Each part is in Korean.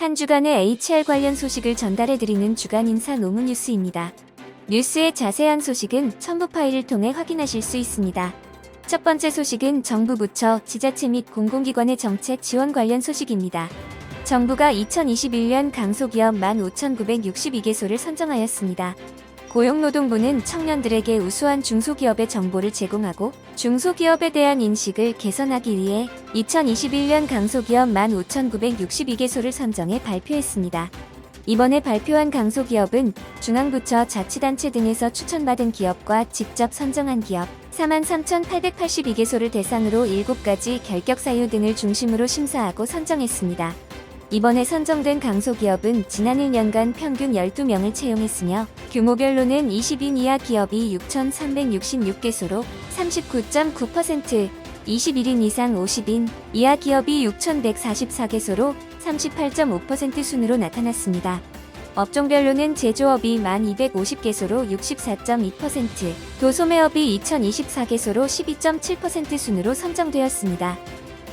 한 주간의 HR 관련 소식을 전달해드리는 주간 인사 노무 뉴스입니다. 뉴스의 자세한 소식은 첨부 파일을 통해 확인하실 수 있습니다. 첫 번째 소식은 정부 부처, 지자체 및 공공기관의 정책 지원 관련 소식입니다. 정부가 2021년 강소기업 15,962개소를 선정하였습니다. 고용노동부는 청년들에게 우수한 중소기업의 정보를 제공하고 중소기업에 대한 인식을 개선하기 위해 2021년 강소기업 15,962개소를 선정해 발표했습니다. 이번에 발표한 강소기업은 중앙부처 자치단체 등에서 추천받은 기업과 직접 선정한 기업 43,882개소를 대상으로 7가지 결격 사유 등을 중심으로 심사하고 선정했습니다. 이번에 선정된 강소기업은 지난 1년간 평균 12명을 채용했으며 규모별로는 20인 이하 기업이 6,366개소로 39.9%, 21인 이상 50인 이하 기업이 6,144개소로 38.5% 순으로 나타났습니다. 업종별로는 제조업이 1,250개소로 64.2%, 도소매업이 2,024개소로 12.7% 순으로 선정되었습니다.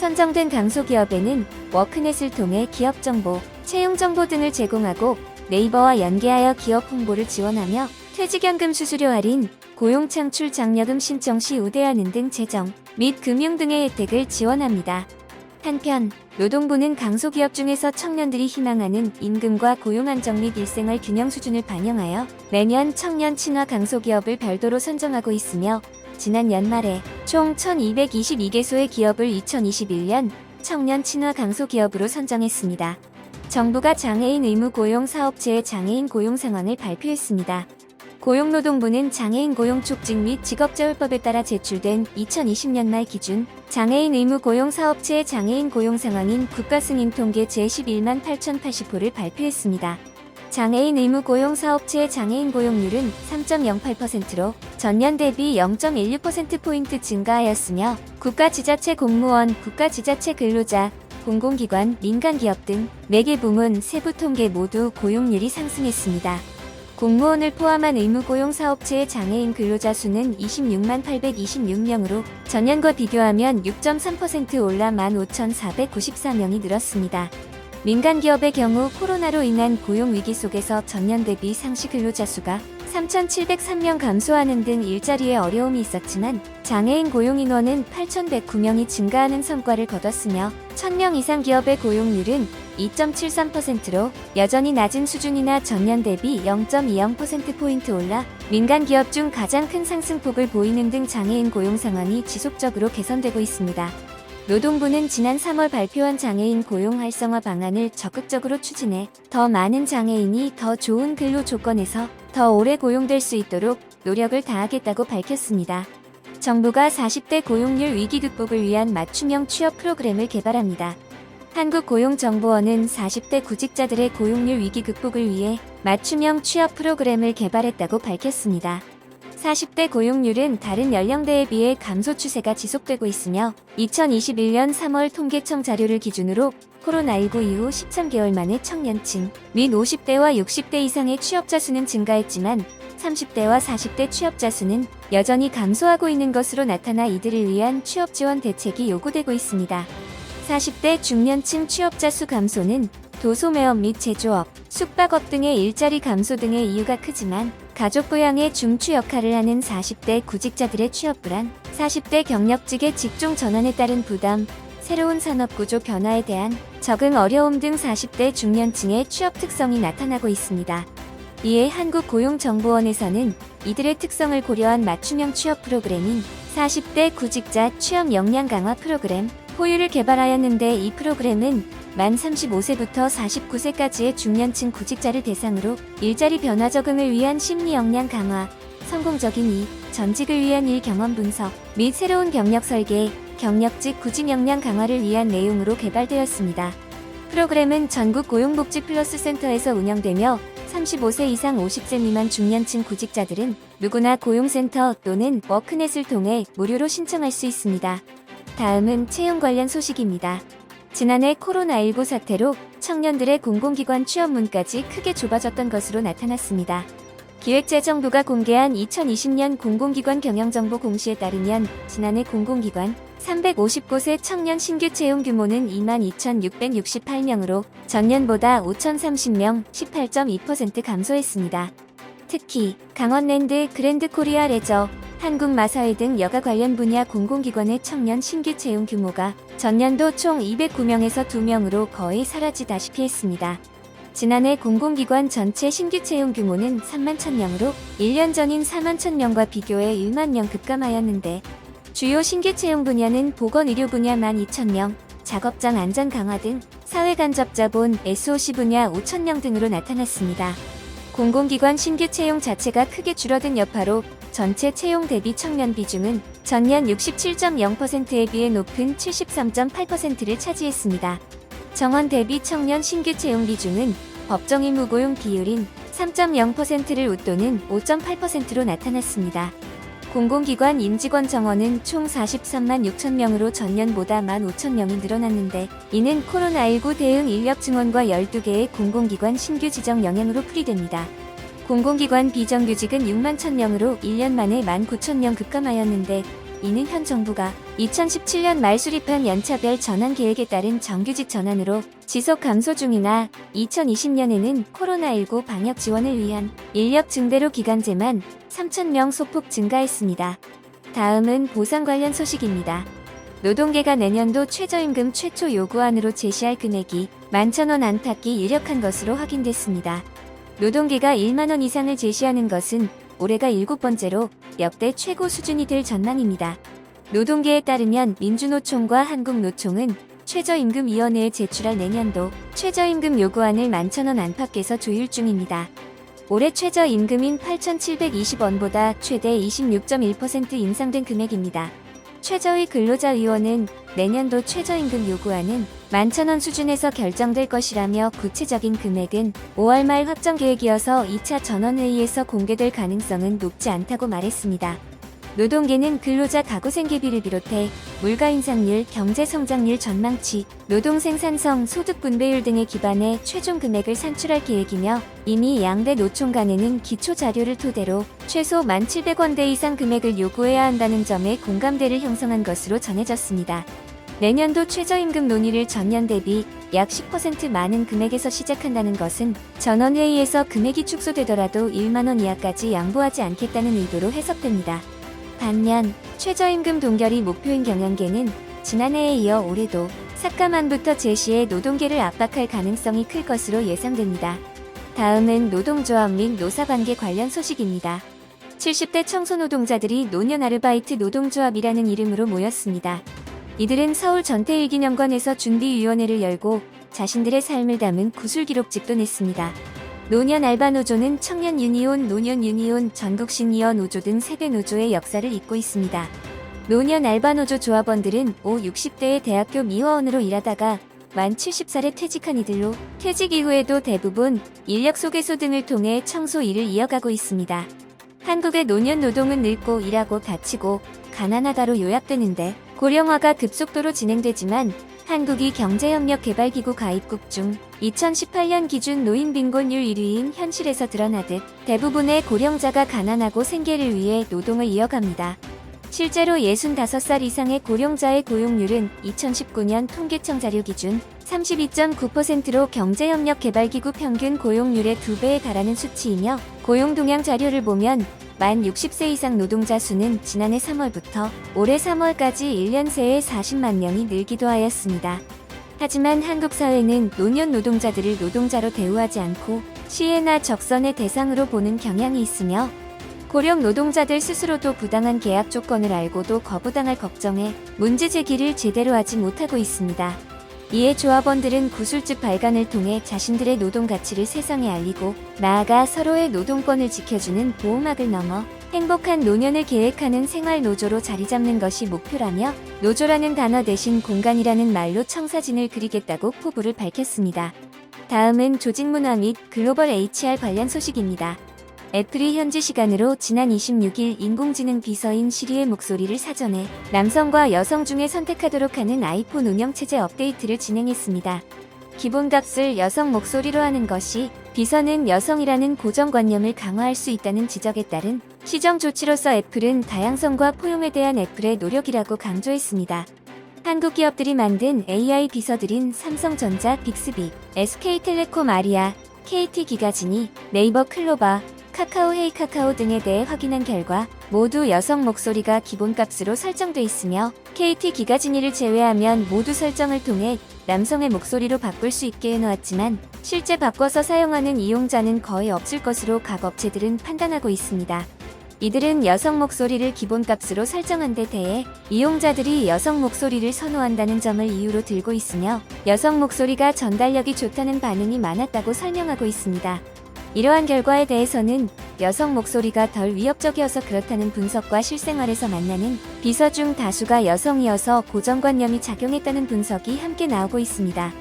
선정된 강소기업에는 워크넷을 통해 기업정보, 채용정보 등을 제공하고 네이버와 연계하여 기업 홍보를 지원하며 퇴직연금 수수료 할인, 고용창출 장려금 신청 시 우대하는 등 재정 및 금융 등의 혜택을 지원합니다. 한편 노동부는 강소기업 중에서 청년들이 희망하는 임금과 고용 안정 및 일생활 균형 수준을 반영하여 매년 청년 친화 강소기업을 별도로 선정하고 있으며 지난 연말에 총 1,222개소의 기업을 2021년 청년 친화 강소기업으로 선정했습니다. 정부가 장애인 의무 고용 사업체의 장애인 고용 상황을 발표했습니다. 고용노동부는 장애인 고용 촉진 및 직업재활법에 따라 제출된 2020년 말 기준 장애인 의무 고용 사업체의 장애인 고용 상황인 국가승인 통계 제11만 8,080호를 발표했습니다. 장애인 의무 고용 사업체의 장애인 고용률은 3.08%로 전년 대비 0.16%포인트 증가하였으며 국가지자체 공무원, 국가지자체 근로자, 공공기관, 민간기업 등 4개 부문 세부 통계 모두 고용률이 상승했습니다. 공무원을 포함한 의무고용 사업체의 장애인 근로자 수는 26만 826명으로 전년과 비교하면 6.3% 올라 15,494명이 늘었습니다. 민간기업의 경우 코로나로 인한 고용위기 속에서 전년 대비 상시 근로자 수가 3,703명 감소하는 등 일자리에 어려움이 있었지만 장애인 고용 인원은 8,109명이 증가하는 성과를 거뒀으며 1,000명 이상 기업의 고용률은 2.73%로 여전히 낮은 수준이나 전년 대비 0.20%포인트 올라 민간기업 중 가장 큰 상승폭을 보이는 등 장애인 고용 상황이 지속적으로 개선되고 있습니다. 노동부는 지난 3월 발표한 장애인 고용 활성화 방안을 적극적으로 추진해 더 많은 장애인이 더 좋은 근로 조건에서 더 오래 고용될 수 있도록 노력을 다하겠다고 밝혔습니다. 정부가 40대 고용률 위기 극복을 위한 맞춤형 취업 프로그램을 개발합니다. 한국고용정보원은 40대 구직자들의 고용률 위기 극복을 위해 맞춤형 취업 프로그램을 개발했다고 밝혔습니다. 40대 고용률은 다른 연령대에 비해 감소 추세가 지속되고 있으며 2021년 3월 통계청 자료를 기준으로 코로나19 이후 13개월 만에 청년층 및 50대와 60대 이상의 취업자 수는 증가했지만 30대와 40대 취업자 수는 여전히 감소하고 있는 것으로 나타나 이들을 위한 취업 지원 대책이 요구되고 있습니다. 40대 중년층 취업자 수 감소는 도소매업 및 제조업, 숙박업 등의 일자리 감소 등의 이유가 크지만 가족 부양의 중추 역할을 하는 40대 구직자들의 취업 불안, 40대 경력직의 직종 전환에 따른 부담, 새로운 산업구조 변화에 대한 적응 어려움 등 40대 중년층의 취업 특성이 나타나고 있습니다. 이에 한국고용정보원에서는 이들의 특성을 고려한 맞춤형 취업 프로그램인 40대 구직자 취업 역량 강화 프로그램 호유를 개발하였는데 이 프로그램은 만 35세부터 49세까지의 중년층 구직자를 대상으로 일자리 변화 적응을 위한 심리 역량 강화, 성공적인 전직을 위한 일 경험 분석 및 새로운 경력 설계, 경력직 구직 역량 강화를 위한 내용으로 개발되었습니다. 프로그램은 전국 고용복지 플러스 센터에서 운영되며 35세 이상 50세 미만 중년층 구직자들은 누구나 고용센터 또는 워크넷을 통해 무료로 신청할 수 있습니다. 다음은 채용 관련 소식입니다. 지난해 코로나19 사태로 청년들의 공공기관 취업문까지 크게 좁아졌던 것으로 나타났습니다. 기획재정부가 공개한 2020년 공공기관 경영정보 공시에 따르면 지난해 공공기관 350곳의 청년 신규 채용 규모는 22,668명으로 전년보다 5,030명, 18.2% 감소했습니다. 특히 강원랜드, 그랜드코리아 레저, 한국마사회 등 여가 관련 분야 공공기관의 청년 신규 채용 규모가 전년도 총 209명에서 2명으로 거의 사라지다시피 했습니다. 지난해 공공기관 전체 신규 채용 규모는 3만 1,000명으로 1년 전인 4만 1,000명과 비교해 1만 명 급감하였는데 주요 신규 채용 분야는 보건의료 분야 12,000명, 작업장 안전 강화 등 사회간접자본, SOC 분야 5,000명 등으로 나타났습니다. 공공기관 신규 채용 자체가 크게 줄어든 여파로 전체 채용 대비 청년 비중은 전년 67.0%에 비해 높은 73.8%를 차지했습니다. 정원 대비 청년 신규 채용 비중은 법정의 무고용 비율인 3.0%를 웃도는 5.8%로 나타났습니다. 공공기관 임직원 정원은 총 43만 6천 명으로 전년보다 15,000명이 늘어났는데 이는 코로나19 대응 인력 증원과 12개의 공공기관 신규 지정 영향으로 풀이됩니다. 공공기관 비정규직은 6만 1,000명으로 1년 만에 19,000명 급감하였는데 이는 현 정부가 2017년 말 수립한 연차별 전환 계획에 따른 정규직 전환으로 지속 감소 중이나 2020년에는 코로나19 방역 지원을 위한 인력 증대로 기간제만 3,000명 소폭 증가했습니다. 다음은 보상 관련 소식입니다. 노동계가 내년도 최저임금 최초 요구안으로 제시할 금액이 11,000원 안팎이 유력한 것으로 확인됐습니다. 노동계가 1만원 이상을 제시하는 것은 올해가 7번째로 역대 최고 수준이 될 전망입니다. 노동계에 따르면 민주노총과 한국노총은 최저임금위원회에 제출할 내년도 최저임금 요구안을 11,000원 안팎에서 조율 중입니다. 올해 최저임금인 8,720원보다 최대 26.1% 인상된 금액입니다. 최저위 근로자위원회는 내년도 최저임금 요구안은 11,000원 수준에서 결정될 것이라며 구체적인 금액은 5월 말 확정 계획이어서 2차 전원회의에서 공개될 가능성은 높지 않다고 말했습니다. 노동계는 근로자 가구 생계비를 비롯해 물가 인상률, 경제 성장률 전망치, 노동 생산성, 소득 분배율 등에 기반해 최종 금액을 산출할 계획이며 이미 양대 노총 간에는 기초 자료를 토대로 최소 1,700원대 이상 금액을 요구해야 한다는 점에 공감대를 형성한 것으로 전해졌습니다. 내년도 최저임금 논의를 전년 대비 약 10% 많은 금액에서 시작한다는 것은 전원회의에서 금액이 축소되더라도 1만원 이하까지 양보하지 않겠다는 의도로 해석됩니다. 반면 최저임금 동결이 목표인 경영계는 지난해에 이어 올해도 삭감안부터 제시해 노동계를 압박할 가능성이 클 것으로 예상됩니다. 다음은 노동조합 및 노사관계 관련 소식입니다. 70대 청소노동자들이 노년 아르바이트 노동조합이라는 이름으로 모였습니다. 이들은 서울 전태일기념관에서 준비위원회를 열고 자신들의 삶을 담은 구술기록집도 냈습니다. 노년 알바노조는 청년 유니온, 노년 유니온, 전국 시니어 노조 등 세대 노조의 역사를 잇고 있습니다. 노년 알바노조 조합원들은 60대의 대학교 미화원으로 일하다가 만 70살에 퇴직한 이들로 퇴직 이후에도 대부분 인력 소개소 등을 통해 청소 일을 이어가고 있습니다. 한국의 노년 노동은 늙고 일하고 다치고 가난하다로 요약되는데 고령화가 급속도로 진행되지만 한국이 경제협력개발기구 가입국 중 2018년 기준 노인 빈곤율 1위인 현실에서 드러나듯 대부분의 고령자가 가난하고 생계를 위해 노동을 이어갑니다. 실제로 65살 이상의 고령자의 고용률은 2019년 통계청 자료 기준 32.9%로 경제협력개발기구 평균 고용률의 2배에 달하는 수치이며 고용 동향 자료를 보면 만 60세 이상 노동자 수는 지난해 3월부터 올해 3월까지 1년 새에 40만 명이 늘기도 하였습니다. 하지만 한국 사회는 노년 노동자들을 노동자로 대우하지 않고 시혜나 적선의 대상으로 보는 경향이 있으며 고령 노동자들 스스로도 부당한 계약 조건을 알고도 거부당할 걱정에 문제 제기를 제대로 하지 못하고 있습니다. 이에 조합원들은 구술집 발간을 통해 자신들의 노동 가치를 세상에 알리고 나아가 서로의 노동권을 지켜주는 보호막을 넘어 행복한 노년을 계획하는 생활노조로 자리 잡는 것이 목표라며 노조라는 단어 대신 공간이라는 말로 청사진을 그리겠다고 포부를 밝혔습니다. 다음은 조직문화 및 글로벌 HR 관련 소식입니다. 애플이 현지 시간으로 지난 26일 인공지능 비서인 시리의 목소리를 사전에 남성과 여성 중에 선택하도록 하는 아이폰 운영체제 업데이트를 진행했습니다. 기본값을 여성 목소리로 하는 것이 비서는 여성이라는 고정관념을 강화할 수 있다는 지적에 따른 시정 조치로서 애플은 다양성과 포용에 대한 애플의 노력이라고 강조했습니다. 한국 기업들이 만든 AI 비서들인 삼성전자 빅스비, SK텔레콤 아리아, KT기가진이, 네이버 클로바, 카카오 헤이카카오 등에 대해 확인한 결과 모두 여성 목소리가 기본값으로 설정돼 있으며 KT기가진이를 제외하면 모두 설정을 통해 남성의 목소리로 바꿀 수 있게 해놓았지만 실제 바꿔서 사용하는 이용자는 거의 없을 것으로 각 업체들은 판단하고 있습니다. 이들은 여성 목소리를 기본값으로 설정한 데 대해 이용자들이 여성 목소리를 선호한다는 점을 이유로 들고 있으며 여성 목소리가 전달력이 좋다는 반응이 많았다고 설명하고 있습니다. 이러한 결과에 대해서는 여성 목소리가 덜 위협적이어서 그렇다는 분석과 실생활에서 만나는 비서 중 다수가 여성이어서 고정관념이 작용했다는 분석이 함께 나오고 있습니다.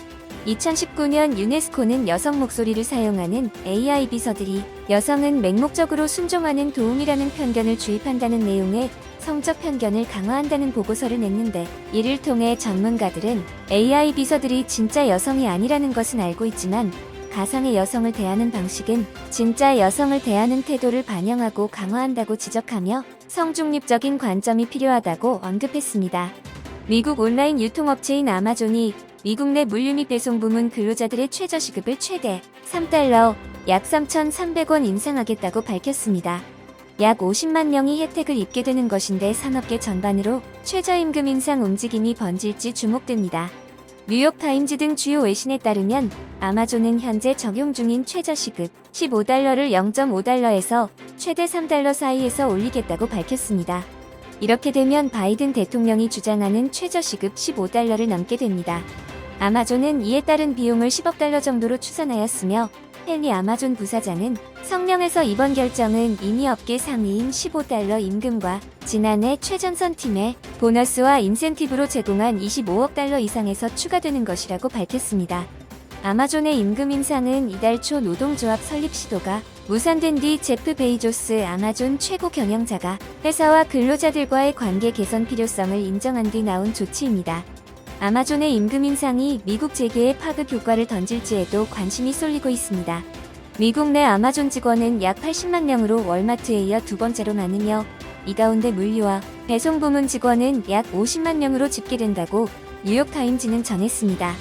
2019년 유네스코는 여성 목소리를 사용하는 AI 비서들이 여성은 맹목적으로 순종하는 도움이라는 편견을 주입한다는 내용의 성적 편견을 강화한다는 보고서를 냈는데 이를 통해 전문가들은 AI 비서들이 진짜 여성이 아니라는 것은 알고 있지만 가상의 여성을 대하는 방식은 진짜 여성을 대하는 태도를 반영하고 강화한다고 지적하며 성중립적인 관점이 필요하다고 언급했습니다. 미국 온라인 유통업체인 아마존이 미국 내 물류 및 배송 부문 근로자들의 최저시급을 최대 $3, 약 3,300원 인상하겠다고 밝혔습니다. 약 50만 명이 혜택을 입게 되는 것인데 산업계 전반으로 최저임금 인상 움직임이 번질지 주목됩니다. 뉴욕타임즈 등 주요 외신에 따르면 아마존은 현재 적용 중인 최저시급 $15를 0.5달러에서 최대 $3 사이에서 올리겠다고 밝혔습니다. 이렇게 되면 바이든 대통령이 주장하는 최저시급 $15를 넘게 됩니다. 아마존은 이에 따른 비용을 $10억 정도로 추산하였으며 헨리 아마존 부사장은 성명에서 이번 결정은 이미 업계 상위인 $15 임금과 지난해 최전선 팀에 보너스와 인센티브로 제공한 $25억 이상에서 추가되는 것이라고 밝혔습니다. 아마존의 임금 인상은 이달 초 노동조합 설립 시도가 무산된 뒤 제프 베이조스 아마존 최고 경영자가 회사와 근로자들과의 관계 개선 필요성을 인정한 뒤 나온 조치입니다. 아마존의 임금 인상이 미국 재계에 파급 효과를 던질지에도 관심이 쏠리고 있습니다. 미국 내 아마존 직원은 약 80만 명으로 월마트에 이어 두 번째로 많으며 이 가운데 물류와 배송 부문 직원은 약 50만 명으로 집계된다고 뉴욕타임즈는 전했습니다.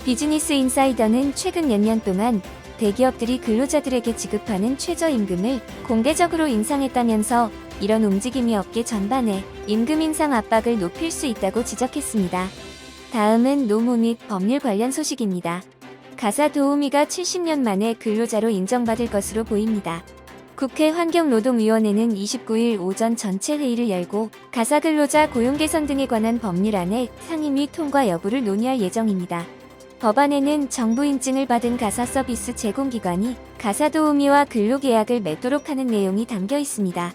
비즈니스 인사이더는 최근 몇 년 동안 대기업들이 근로자들에게 지급하는 최저임금을 공개적으로 인상했다면서 이런 움직임이 업계 전반에 임금 인상 압박을 높일 수 있다고 지적했습니다. 다음은 노무 및 법률 관련 소식입니다. 가사 도우미가 70년 만에 근로자로 인정받을 것으로 보입니다. 국회 환경노동위원회는 29일 오전 전체 회의를 열고 가사 근로자 고용 개선 등에 관한 법률안의 상임위 통과 여부를 논의할 예정입니다. 법안에는 정부 인증을 받은 가사 서비스 제공기관이 가사 도우미와 근로계약을 맺도록 하는 내용이 담겨 있습니다.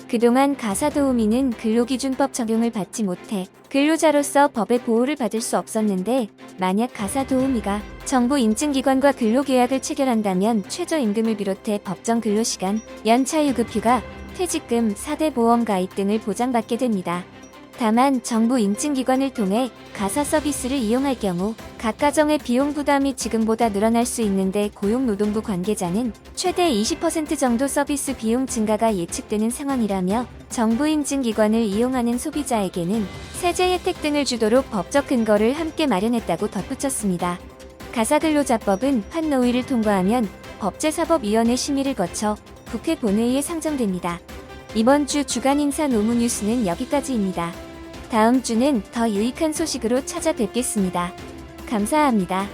그동안 가사 도우미는 근로기준법 적용을 받지 못해 근로자로서 법의 보호를 받을 수 없었는데 만약 가사 도우미가 정부 인증기관과 근로계약을 체결한다면 최저임금을 비롯해 법정 근로시간, 연차유급휴가, 퇴직금, 4대 보험 가입 등을 보장받게 됩니다. 다만 정부 인증기관을 통해 가사 서비스를 이용할 경우 각 가정의 비용 부담이 지금보다 늘어날 수 있는데 고용노동부 관계자는 최대 20% 정도 서비스 비용 증가가 예측되는 상황이라며 정부 인증기관을 이용하는 소비자에게는 세제 혜택 등을 주도록 법적 근거를 함께 마련했다고 덧붙였습니다. 가사근로자법은 판노위를 통과하면 법제사법위원회 심의를 거쳐 국회 본회의에 상정됩니다. 이번 주 주간 인사 노무 뉴스는 여기까지입니다. 다음 주는 더 유익한 소식으로 찾아뵙겠습니다. 감사합니다.